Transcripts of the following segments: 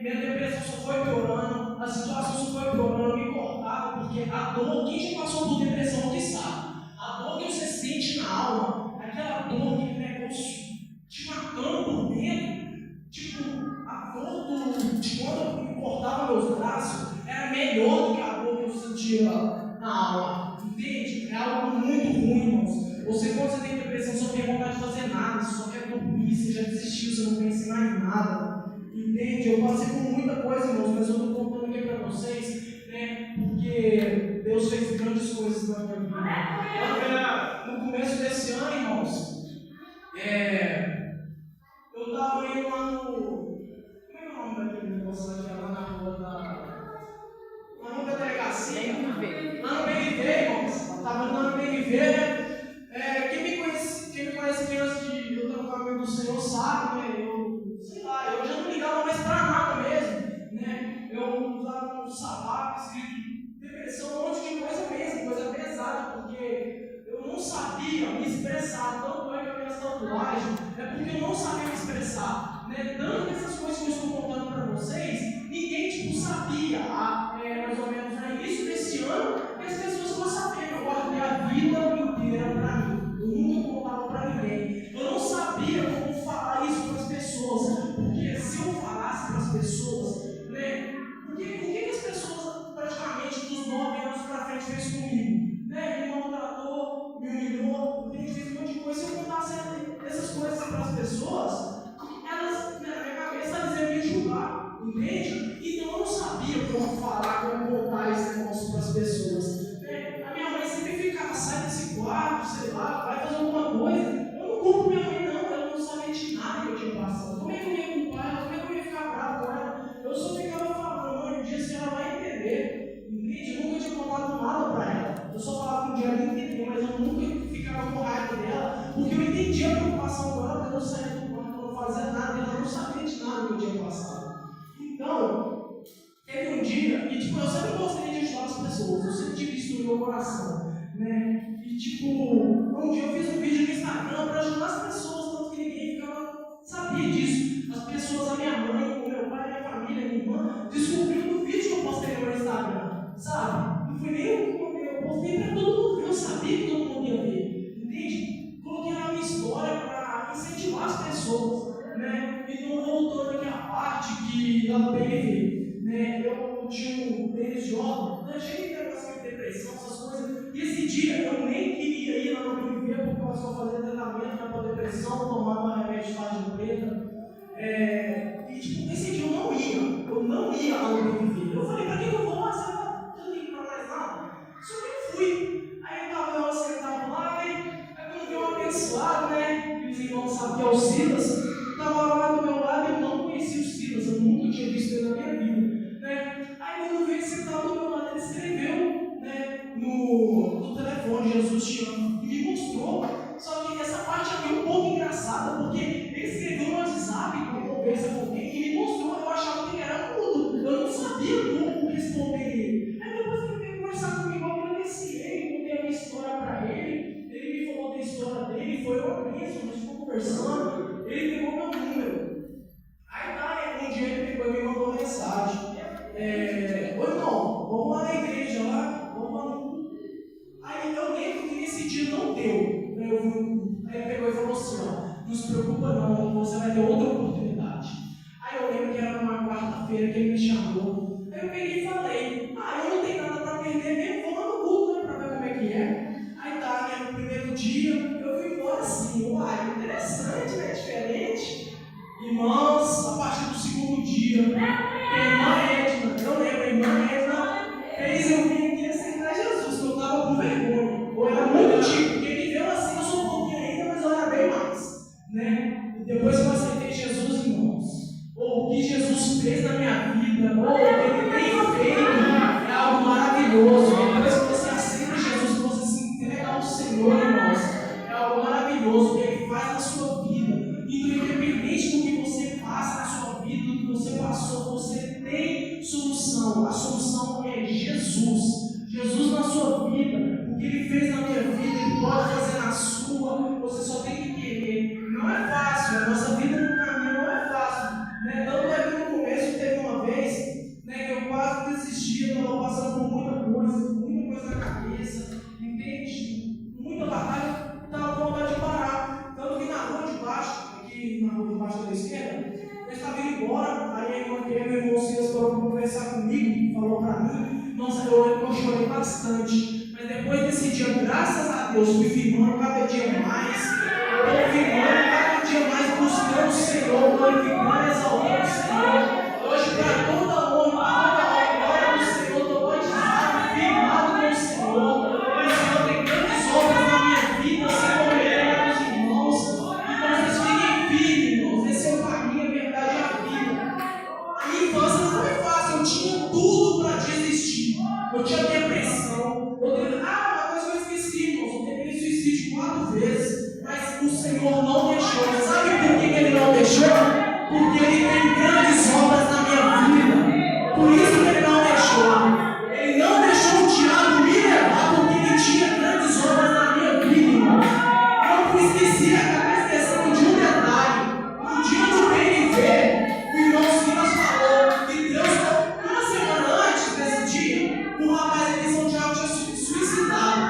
Minha depressão só foi piorando, a situação só foi piorando, eu me cortava Porque a dor, quem já passou por depressão que sabe, a dor que você sente na alma, aquela dor que negócio te matando por dentro, tipo, a dor de quando eu cortava meus braços era melhor do que a dor que eu sentia na alma, entende? É algo muito ruim, irmãos. Você, quando você tem depressão, você não tem vontade de fazer nada, você só quer dormir, você já desistiu, você não pensa em mais nada, entende? Eu passei por muita coisa, irmãos, mas eu estou contando aqui para vocês, né? Porque Deus fez grandes coisas na minha vida. No começo desse ano, irmãos, eu estava indo lá no. Como é o nome daquele negócio lá na rua da delegacia? Lá no BNV, irmãos. Estava indo lá no BNV, né? Quem me conhece criança de eu estou no caminho do Senhor sabe, né? Sei lá, eu já não ligava mais para nada mesmo, né? Eu usava um sapato escrito depressão, um monte de coisa mesmo, coisa pesada, porque eu não sabia me expressar. Tanto é que a minha tatuagem é porque eu não sabia me expressar, né? Tanto que essas coisas que eu estou contando para vocês, ninguém sabia, mais ou menos no início desse ano, que as pessoas vão saber que eu guardei a vida inteira para mim. Eu nunca contava para ninguém. Eu não sabia como falar isso para as pessoas, porque se eu falasse para as pessoas, né? Por que as pessoas, praticamente dos 9 anos para frente, fez comigo? Né? Me maltratou, me humilhou, fez um monte de coisa. Se eu contasse essas coisas para as pessoas, elas, na minha cabeça, elas iam me julgar, entende? Então eu não sabia como falar, como contar esse negócio para as pessoas. A minha mãe sempre ficava, sai desse quarto, sei lá, vai fazer alguma coisa. Eu não culpo minha mãe, não, ela não sabia de nada que eu tinha passado. Como é que eu ia culpar ela? Como é que eu ia ficar bravo com ela? Eu só ficava falando, mãe, um dia a senhora vai entender. Entende? Eu nunca tinha contado nada para ela. Eu só falava que um dia ela ia entender, mas eu nunca ficava com raiva dela, porque eu entendia a preocupação dela, porque eu saía do quarto, eu não fazia nada, e ela não sabia de nada que eu tinha passado. Então, teve um dia, e tipo, eu sempre gostei de ajudar as pessoas, eu sempre tive isso no meu coração, né? E tipo, um dia eu fiz um vídeo no Instagram para ajudar as pessoas, tanto que ninguém sabia disso. As pessoas, a minha mãe, o meu pai, a minha família, a minha irmã, descobriram no vídeo que eu postei no meu Instagram, sabe? Não foi nem eu postei para todo mundo ver, eu sabia que todo mundo ia ver, entende? Coloquei na minha história para incentivar as pessoas, né? Então, voltando aqui à parte que lá no PNV, né? Eu tinha um tênis jovem, né? Cheguei a ter depressão, essas coisas, e esse dia eu nem queria ir lá no PNV porque eu só fazia tratamento para depressão, tomava remédio de tarja preta, e tipo, nesse dia eu não ia lá no PNV. Eu falei, para que eu vou lá? Você não tem para mais nada. Só que eu fui. Aí eu tava lá, sentado lá, aí quando veio um abençoado, né? Que os irmãos sabem que é o Silas, estava lá do meu lado e eu não conhecia o Silas, eu nunca tinha visto ele na minha vida, né? Aí quando veio sentado do meu lado, ele escreveu, né, no telefone, Jesus te ama, e me mostrou. Só que essa parte aqui é um pouco engraçada, porque ele escreveu no WhatsApp, como conversa com alguém, e me mostrou. Eu achava que ele era mudo, eu não sabia como responder ele. Aí depois ele veio conversar comigo, eu agradeci ele, contei a minha história para ele, ele me falou da história dele, foi uma bênção, a gente ficou conversando, ele pegou meu número. Aí tá, um dia ele pegou e me mandou mensagem. Oi, irmão, vamos lá na igreja, vamos lá no culto. Aí eu lembro que nesse dia não deu. Aí ele pegou e falou assim, não se preocupa não, você vai ter outra oportunidade. Aí eu lembro que era numa quarta-feira que ele me chamou. Aí eu peguei e falei, eu não tenho nada para perder mesmo, vou lá no culto, né, para ver como é que é. Aí tá, né, no primeiro dia, eu fui embora assim, interessante, né, diferente. Irmãos, a partir do segundo dia, a irmã Edna, eu lembro, a irmã Edna fez eu vir aqui aceitar Jesus, que eu estava com vergonha. Eu era muito tímido, porque me viu assim, eu sou um pouquinho ainda, mas eu era bem mais, né? E depois que eu aceitei Jesus, irmãos, o que Jesus fez na minha vida, para mim, irmãos, eu chorei bastante. Mas depois desse dia, graças a Deus, fui firmando cada dia mais. Estou firmando cada dia mais, buscando o Senhor, glorificando e exaltando o Senhor. Hoje, para toda honra, toda a glória do Senhor, estou batizado, firmado com o Senhor. O Senhor tem grandes obras na minha vida, Senhor, meus irmãos. Então, vocês fiquem firmes, irmãos. Esse é o caminho, a verdade e a vida. A minha infância não foi fácil, eu tinha tudo para desistir. Eu tinha depressão. Uma coisa que eu esqueci, irmãos, eu tentei suicídio 4 vezes. Mas o Senhor não deixou. Sabe por que Ele não deixou? Porque Ele tem grandes obras na minha vida. Por isso que Ele não deixou. Ele não deixou o diabo me levar porque Ele tinha grandes obras na minha vida, irmão. Eu esqueci a questão de um detalhe. No dia do PNV, o irmão Silas falou que Deus, uma semana antes desse dia, um rapaz aqui em São Tiago tinha suicidado.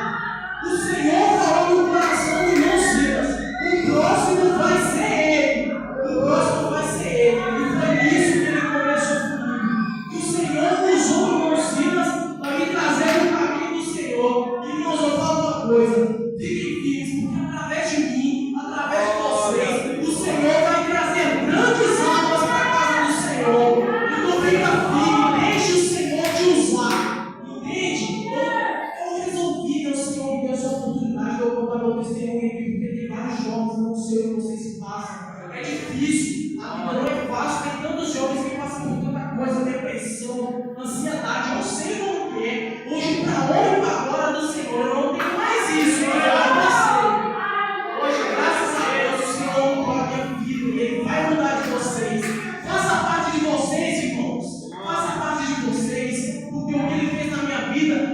O Senhor falou no coração do irmão Silas: o próximo vai ser ele. O próximo vai ser ele. E foi isso que ele começou comigo. Que o Senhor usou o irmão Silas para me trazer no caminho do Senhor. E irmãos, eu falo uma coisa: fiquem firmes, porque através de mim, através de vocês, o Senhor vai trazer grandes almas para a casa do Senhor. Então fica firme, deixe o Senhor te usar. Entende? Eu resolvi, meu Senhor, me deu essa oportunidade de eu contar meu testemunho aqui, porque tem vários jovens, não sei o que vocês passam. É difícil, a vida não é fácil, tem tantos jovens que passam por tanta coisa, depressão, ansiedade, eu sei como que é. Hoje, para a honra e para a glória do Senhor, eu não tenho mais isso, mas eu não sei. Hoje, graças a Deus, o Senhor mudou a minha vida e Ele vai mudar de vocês. Faça parte de vocês, irmãos. Faça parte de vocês, porque o que Ele fez na minha vida